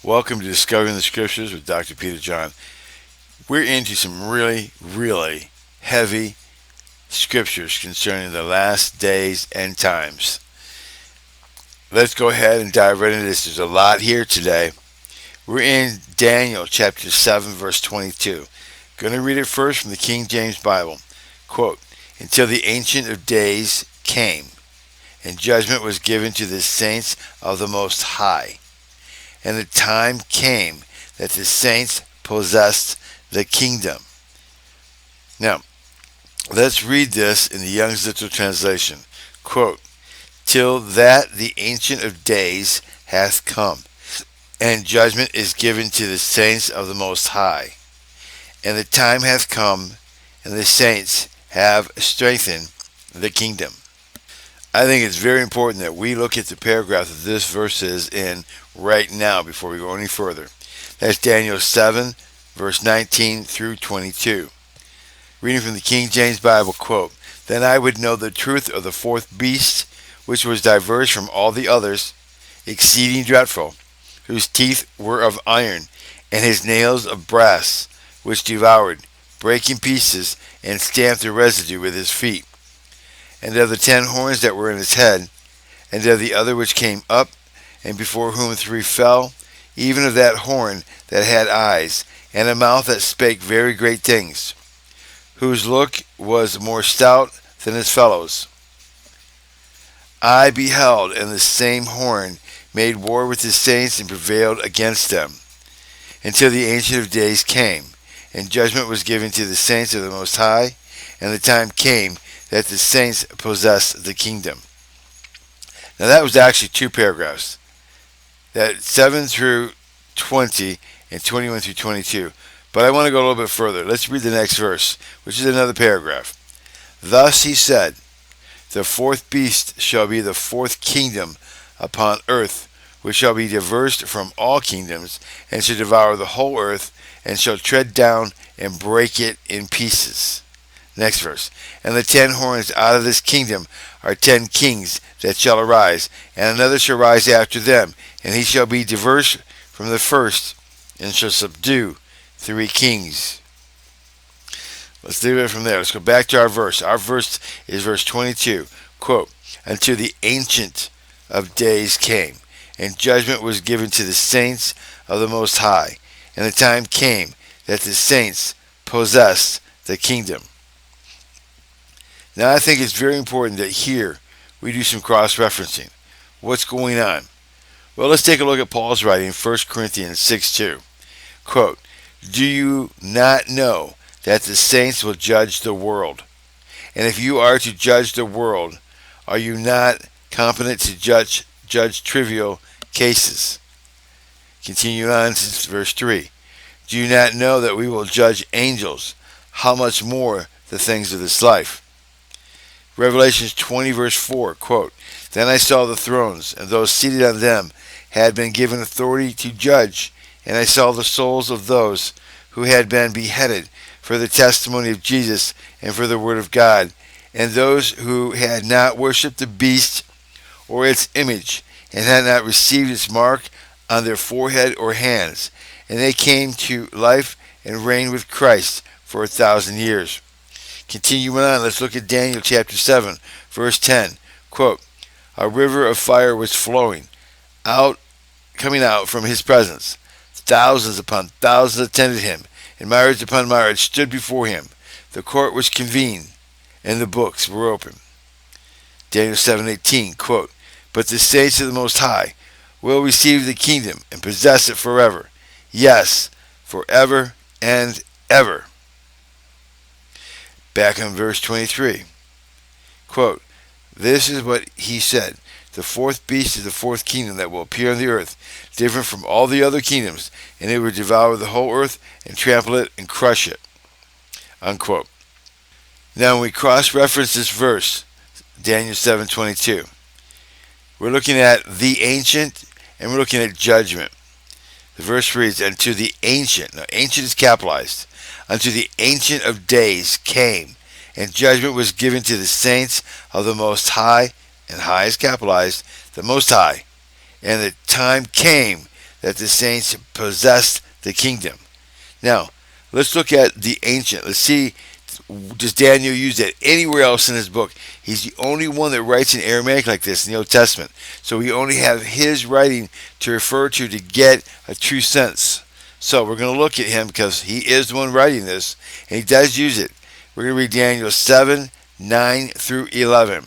Welcome to Discovering the Scriptures with Dr. Peter John. We're into some really heavy scriptures concerning the last days and times. Let's go ahead and dive right into this. There's a lot here today. We're in Daniel chapter 7, verse 22. Going to read it first from the King James Bible. Quote, "Until the Ancient of Days came, and judgment was given to the saints of the Most High. And the time came that the saints possessed the kingdom." Now, let's read this in the Young's Literal Translation. Quote, "Till that the Ancient of Days hath come, and judgment is given to the saints of the Most High. And the time hath come, and the saints have strengthened the kingdom." I think it's very important that we look at the paragraph that this verse is in right now before we go any further. That's Daniel 7, verse 19 through 22. Reading from the King James Bible, quote, "Then I would know the truth of the fourth beast, which was diverse from all the others, exceeding dreadful, whose teeth were of iron, and his nails of brass, which devoured, brake in pieces, and stamped the residue with his feet. And of the 10 horns that were in his head, and of the other which came up, and before whom 3 fell, even of that horn that had eyes, and a mouth that spake very great things, whose look was more stout than his fellows. I beheld, and the same horn made war with the saints and prevailed against them, until the Ancient of Days came, and judgment was given to the saints of the Most High, and the time came that the saints possessed the kingdom." Now that was actually 2 paragraphs. That 7 through 20 and 21 through 22. But I want to go a little bit further. Let's read the next verse, which is another paragraph. "Thus he said, the fourth beast shall be the fourth kingdom upon earth, which shall be diverse from all kingdoms, and shall devour the whole earth, and shall tread down and break it in pieces." Next verse. "And the 10 horns out of this kingdom are 10 kings that shall arise, and another shall rise after them, and he shall be diverse from the first, and shall subdue 3 kings." Let's leave it from there. Let's go back to our verse. Our verse is verse 22. Quote, "Until the Ancient of Days came, and judgment was given to the saints of the Most High, and the time came that the saints possessed the kingdom." Now I think it's very important that here we do some cross-referencing. What's going on? Well, let's take a look at Paul's writing in 1 Corinthians 6:2. Quote, "Do you not know that the saints will judge the world? And if you are to judge the world, are you not competent to judge trivial cases?" Continue on to verse 3. "Do you not know that we will judge angels? How much more the things of this life?" Revelations 20 verse 4, quote, "Then I saw the thrones, and those seated on them had been given authority to judge, and I saw the souls of those who had been beheaded for the testimony of Jesus and for the word of God, and those who had not worshipped the beast or its image, and had not received its mark on their forehead or hands, and they came to life and reigned with Christ for 1,000 years." Continuing on, let's look at Daniel chapter 7, verse 10. Quote, "A river of fire was coming out from his presence. Thousands upon thousands attended him, and myriads upon myriads stood before him. The court was convened, and the books were open." Daniel 7:18, quote, "But the saints of the Most High will receive the kingdom and possess it forever. Yes, forever and ever." Back on verse 23. Quote, "This is what he said. The fourth beast is the fourth kingdom that will appear on the earth, different from all the other kingdoms, and it will devour the whole earth and trample it and crush it." Unquote. Now when we cross-reference this verse, Daniel 7:22, we're looking at the ancient and we're looking at judgment. The verse reads, "Unto the ancient," now ancient is capitalized, "unto the Ancient of Days came, and judgment was given to the saints of the Most High," and high is capitalized, "the Most High. And the time came that the saints possessed the kingdom. Now, let's look at the ancient. Let's see, does Daniel use that anywhere else in his book? He's the only one that writes in Aramaic like this in the Old Testament. So we only have his writing to refer to get a true sense. So we're going to look at him because he is the one writing this, and he does use it. We're going to read Daniel 7, 9 through 11.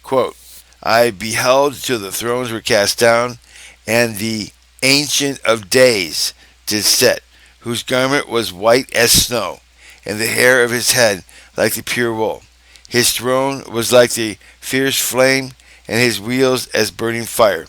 Quote, I beheld till the thrones were cast down, and the Ancient of Days did sit, whose garment was white as snow, and the hair of his head like the pure wool. His throne was like the fierce flame, and his wheels as burning fire.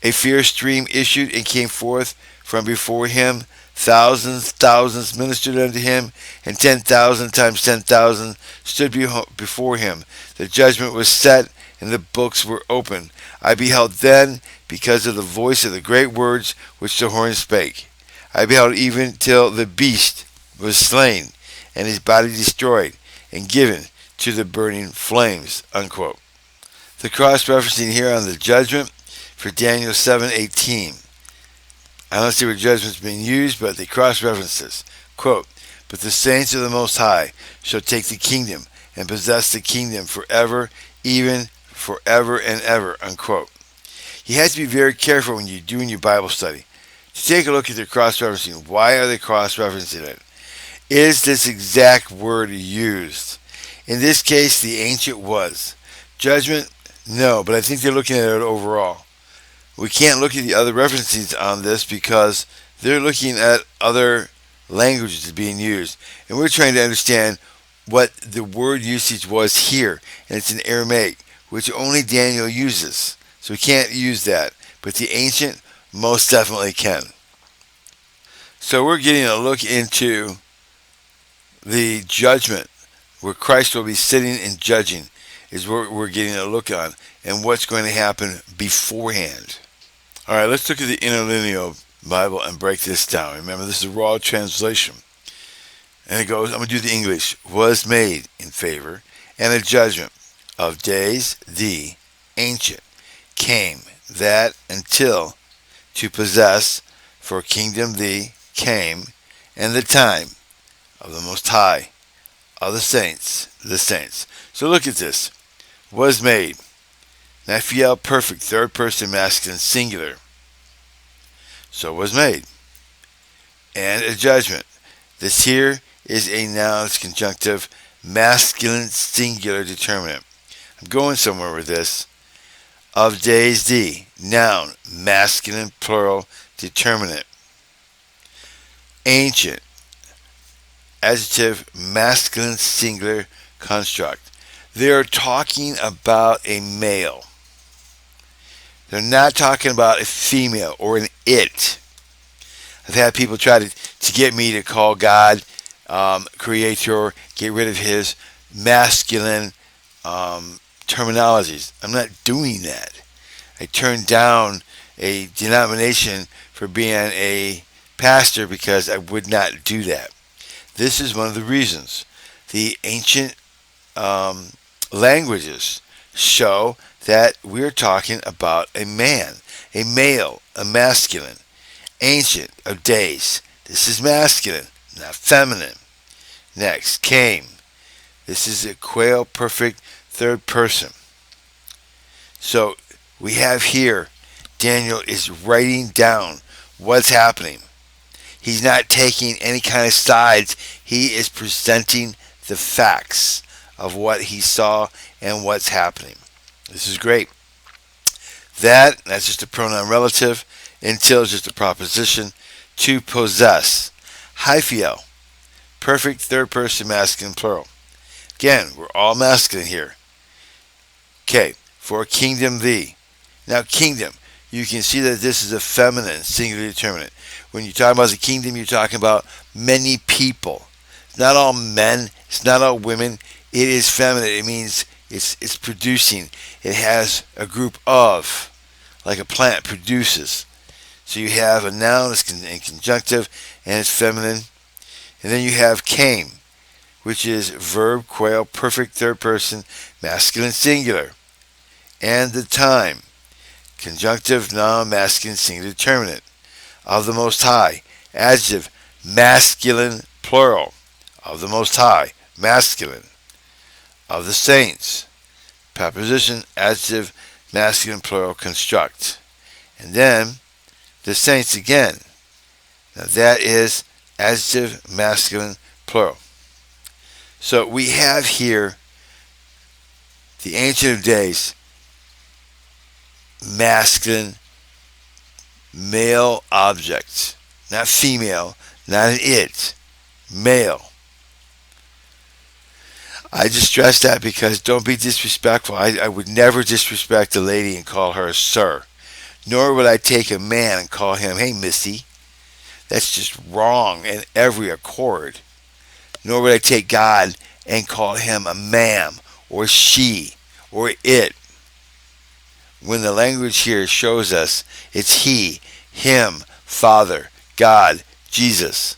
A fierce stream issued and came forth from before him. Thousands ministered unto him, and 10,000 times 10,000 stood before him. The judgment was set, and the books were opened. I beheld then, because of the voice of the great words which the horn spake. I beheld even till the beast was slain, and his body destroyed, and given to the burning flames. Unquote. The cross-referencing here on the judgment for Daniel 7:18. I don't see where judgment's being used, but the cross-references. Quote, but the saints of the Most High shall take the kingdom and possess the kingdom forever, even forever and ever. Unquote. You have to be very careful when you're doing your Bible study to take a look at the cross-referencing. Why are they cross-referencing it? Is this exact word used? In this case, the ancient was. Judgment, no, but I think they're looking at it overall. We can't look at the other references on this because they're looking at other languages being used. And we're trying to understand what the word usage was here. And it's in Aramaic, which only Daniel uses. So we can't use that. But the ancient most definitely can. So we're getting a look into the judgment where Christ will be sitting and judging is what we're getting a look on and what's going to happen beforehand. All right, let's look at the interlinear Bible and break this down. Remember, this is a raw translation. And it goes, I'm going to do the English. Was made in favor and a judgment of days the ancient came that until to possess for kingdom the came and the time of the Most High of the saints. So look at this. Was made. Naphiel perfect, third person masculine singular. So was made. And a judgment. This here is a noun, it's conjunctive, masculine singular determinant. I'm going somewhere with this. Of days the noun, masculine plural determinant. Ancient, adjective, masculine singular construct. They're talking about a male. They're not talking about a female or an it. I've had people try to get me to call God creator, get rid of his masculine terminologies. I'm not doing that. I turned down a denomination for being a pastor because I would not do that. This is one of the reasons. The ancient languages show that we're talking about a man, a male, a masculine, ancient of days. This is masculine, not feminine. Next, came. This is a quail perfect third person. So we have here, Daniel is writing down what's happening. He's not taking any kind of sides. He is presenting the facts of what he saw and what's happening. This is great. That's just a pronoun relative. Until is just a proposition. To possess. Hyphiel. Perfect third person masculine plural. Again, we're all masculine here. Okay. For kingdom thee. Now kingdom. You can see that this is a feminine singular determinant. When you talk about the kingdom, you're talking about many people. It's not all men. It's not all women. It is feminine. It means it's producing. It has a group of, like a plant produces. So you have a noun that's in conjunctive and it's feminine. And then you have came, which is verb, quail, perfect third person, masculine singular. And the time. conjunctive, noun, masculine, singular, determinate. Of the Most High, adjective, masculine, plural. Of the Most High, masculine. Of the saints, preposition, adjective, masculine, plural, construct. And then the saints again. Now that is adjective, masculine, plural. So we have here the Ancient of Days, masculine, male object, not female, not an it, male. I just stress that because don't be disrespectful. I would never disrespect a lady and call her sir. Nor would I take a man and call him, hey, missy. That's just wrong in every accord. Nor would I take God and call him a ma'am or she or it. When the language here shows us it's he, him, Father, God, Jesus.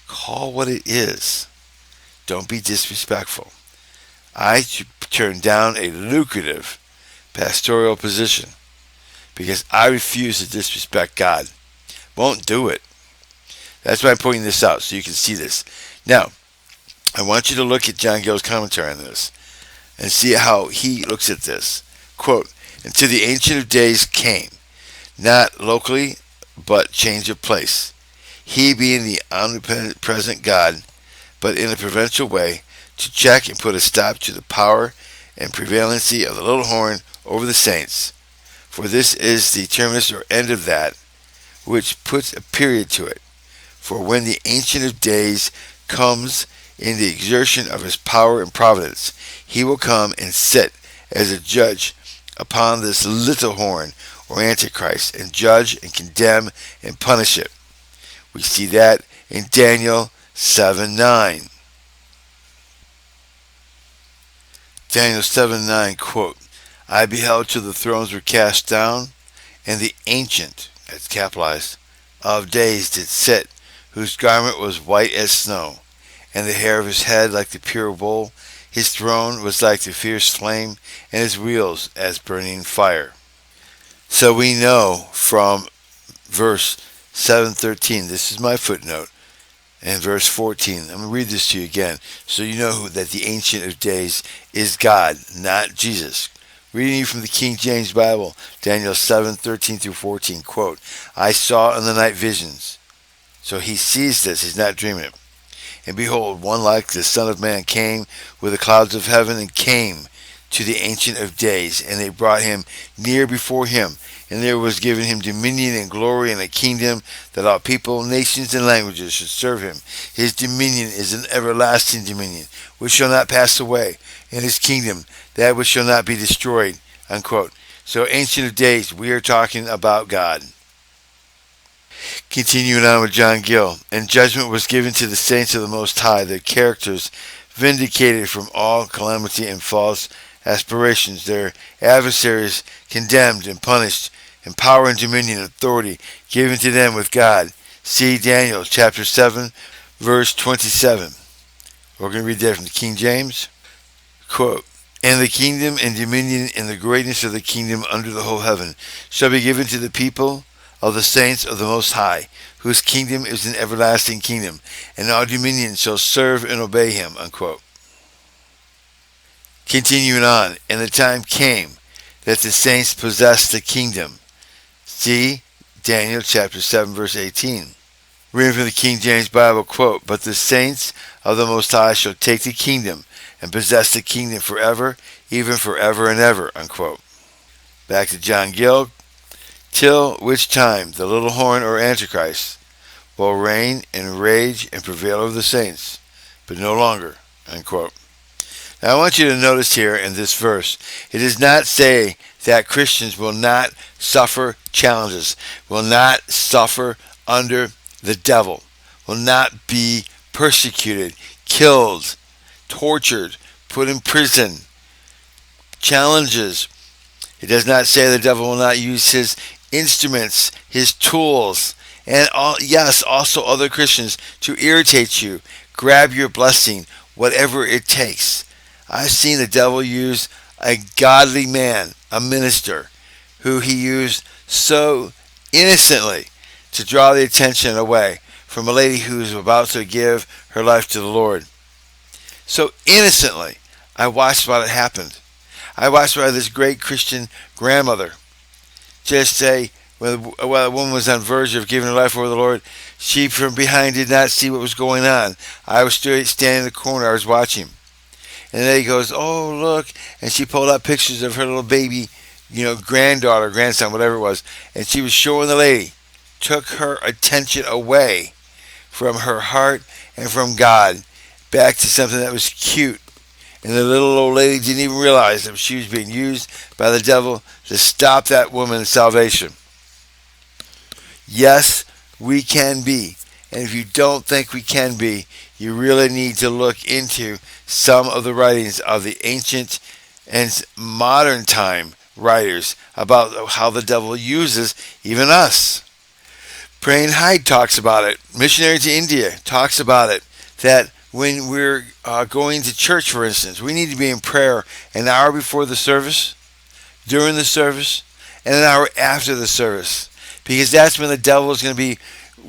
Call what it is. Don't be disrespectful. I turned down a lucrative pastoral position because I refuse to disrespect God. Won't do it. That's why I'm pointing this out so you can see this. Now, I want you to look at John Gill's commentary on this and see how he looks at this. Quote, "Until the Ancient of Days came, not locally, but change of place. He being the omnipresent God, but in a providential way, to check and put a stop to the power and prevalency of the little horn over the saints. For this is the terminus or end of that, which puts a period to it. For when the Ancient of Days comes in the exertion of his power and providence, he will come and sit as a judge upon this little horn or Antichrist, and judge and condemn and punish it." We see that in Daniel 7:9. Daniel 7:9, quote, "I beheld till the thrones were cast down, and the Ancient," that's capitalized, "of Days did sit, whose garment was white as snow, and the hair of his head like the pure wool. His throne was like the fierce flame, and his wheels as burning fire." So we know from verse 7:13, this is my footnote, and verse 14. I'm going to read this to you again so you know that the Ancient of Days is God, not Jesus. Reading you from the King James Bible, Daniel 7:13 through 14, quote, "I saw in the night visions." So he sees this, he's not dreaming it. "And behold, one like the Son of Man came with the clouds of heaven, and came to the Ancient of Days, and they brought him near before him. And there was given him dominion and glory and a kingdom, that all people, nations, and languages should serve him. His dominion is an everlasting dominion, which shall not pass away, and his kingdom, that which shall not be destroyed." Unquote. So Ancient of Days, we are talking about God. Continuing on with John Gill, "And judgment was given to the saints of the Most High, their characters vindicated from all calamity and false aspirations, their adversaries condemned and punished, and power and dominion and authority given to them with God." See Daniel chapter 7, verse 27. We're going to read that from the King James. Quote, "And the kingdom and dominion and the greatness of the kingdom under the whole heaven shall be given to the people of the saints of the Most High, whose kingdom is an everlasting kingdom, and all dominion shall serve and obey him." Unquote. Continuing on, "And the time came that the saints possessed the kingdom." See Daniel chapter 7, verse 18. Reading from the King James Bible, quote, "But the saints of the Most High shall take the kingdom and possess the kingdom forever, even forever and ever." Unquote. Back to John Gill. "Till which time the little horn or Antichrist will reign and rage and prevail over the saints, but no longer." Unquote. Now I want you to notice here in this verse, it does not say that Christians will not suffer challenges, will not suffer under the devil, will not be persecuted, killed, tortured, put in prison, challenges. It does not say the devil will not use his instruments, his tools, and also other Christians to irritate you, grab your blessing, whatever it takes. I've seen the devil use a godly man, a minister, who he used so innocently to draw the attention away from a lady who was about to give her life to the Lord. So innocently, I watched what had happened. I watched why this great Christian grandmother just say, while a woman was on the verge of giving her life over the Lord, she from behind did not see what was going on. I was standing in the corner, I was watching. And then he goes, oh, look. And she pulled out pictures of her little baby, granddaughter, grandson, whatever it was. And she was showing the lady, took her attention away from her heart and from God, back to something that was cute. And the little old lady didn't even realize that she was being used by the devil to stop that woman's salvation. Yes, we can be. And if you don't think we can be, you really need to look into some of the writings of the ancient and modern time writers about how the devil uses even us. Praying Hyde talks about it. Missionary to India talks about it. That when we're going to church, for instance, we need to be in prayer an hour before the service, during the service, and an hour after the service. Because that's when the devil is going to be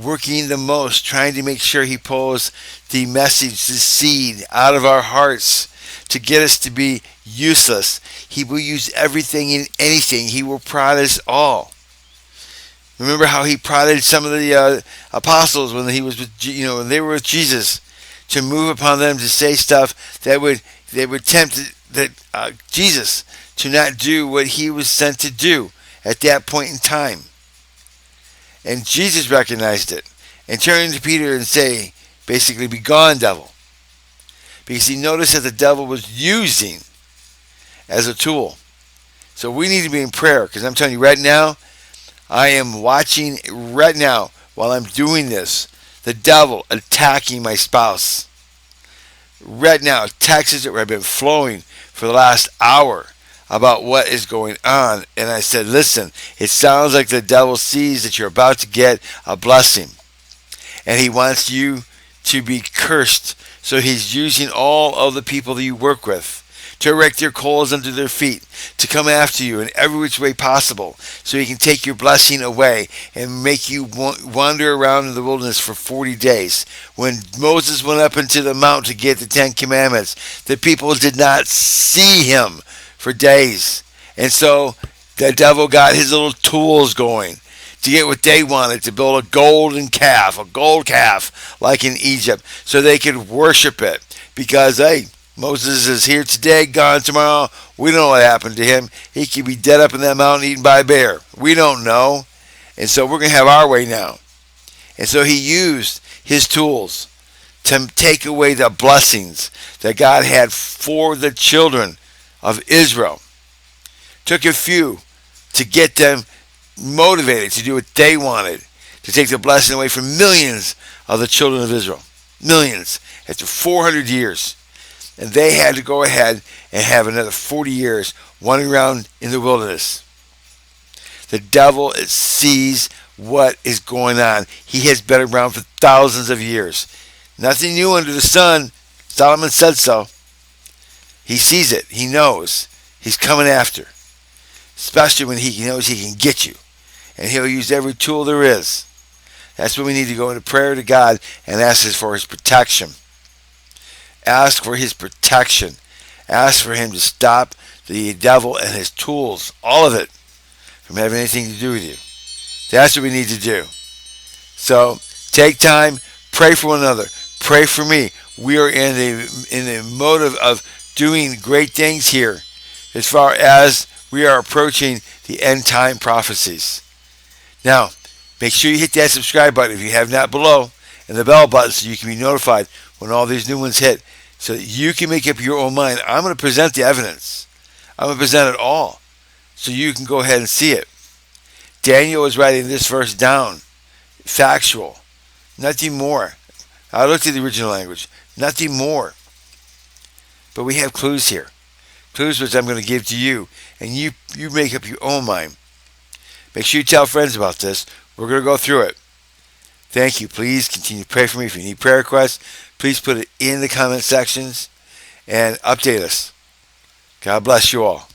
working the most, trying to make sure he pulls the message, the seed out of our hearts to get us to be useless. He will use everything and anything. He will prod us all. Remember how he prodded some of the apostles when he was with, when they were with Jesus, to move upon them to say stuff that would tempt Jesus to not do what he was sent to do at that point in time. And Jesus recognized it and turned to Peter and say, basically, be gone, devil. Because he noticed that the devil was using as a tool. So we need to be in prayer, because I'm telling you right now, I am watching right now while I'm doing this, the devil attacking my spouse. Right now, texts have been flowing for the last hour about what is going on. And I said, listen, it sounds like the devil sees that you're about to get a blessing. And he wants you to be cursed. So he's using all of the people that you work with to erect your coals under their feet, to come after you in every which way possible, so he can take your blessing away and make you wander around in the wilderness for 40 days. When Moses went up into the mount to get the 10 Commandments, the people did not see him for days. And so the devil got his little tools going to get what they wanted, to build a gold calf, like in Egypt, so they could worship it. Because, hey, Moses is here today, gone tomorrow. We don't know what happened to him. He could be dead up in that mountain eaten by a bear. We don't know. And so we're going to have our way now. And so he used his tools to take away the blessings that God had for the children of Israel. Took a few to get them motivated to do what they wanted, to take the blessing away from millions of the children of Israel. Millions. After 400 years. And they had to go ahead and have another 40 years wandering around in the wilderness. The devil sees what is going on. He has been around for thousands of years. Nothing new under the sun. Solomon said so. He sees it. He knows. He's coming after. Especially when he knows he can get you. And he'll use every tool there is. That's when we need to go into prayer to God and ask for his protection. Ask for his protection. Ask for him to stop the devil and his tools, all of it, from having anything to do with you. That's what we need to do. So take time, pray for one another, pray for me. We are in the motive of doing great things here as far as we are approaching the end time prophecies. Now, make sure you hit that subscribe button if you have not below, and the bell button so you can be notified when all these new ones hit, so that you can make up your own mind. I'm going to present the evidence. I'm going to present it all so you can go ahead and see it. Daniel is writing this verse down. Factual. Nothing more. I looked at the original language. Nothing more. But we have clues here. Clues which I'm going to give to you. And you make up your own mind. Make sure you tell friends about this. We're going to go through it. Thank you. Please continue to pray for me. If you need prayer requests, please put it in the comment sections and update us. God bless you all.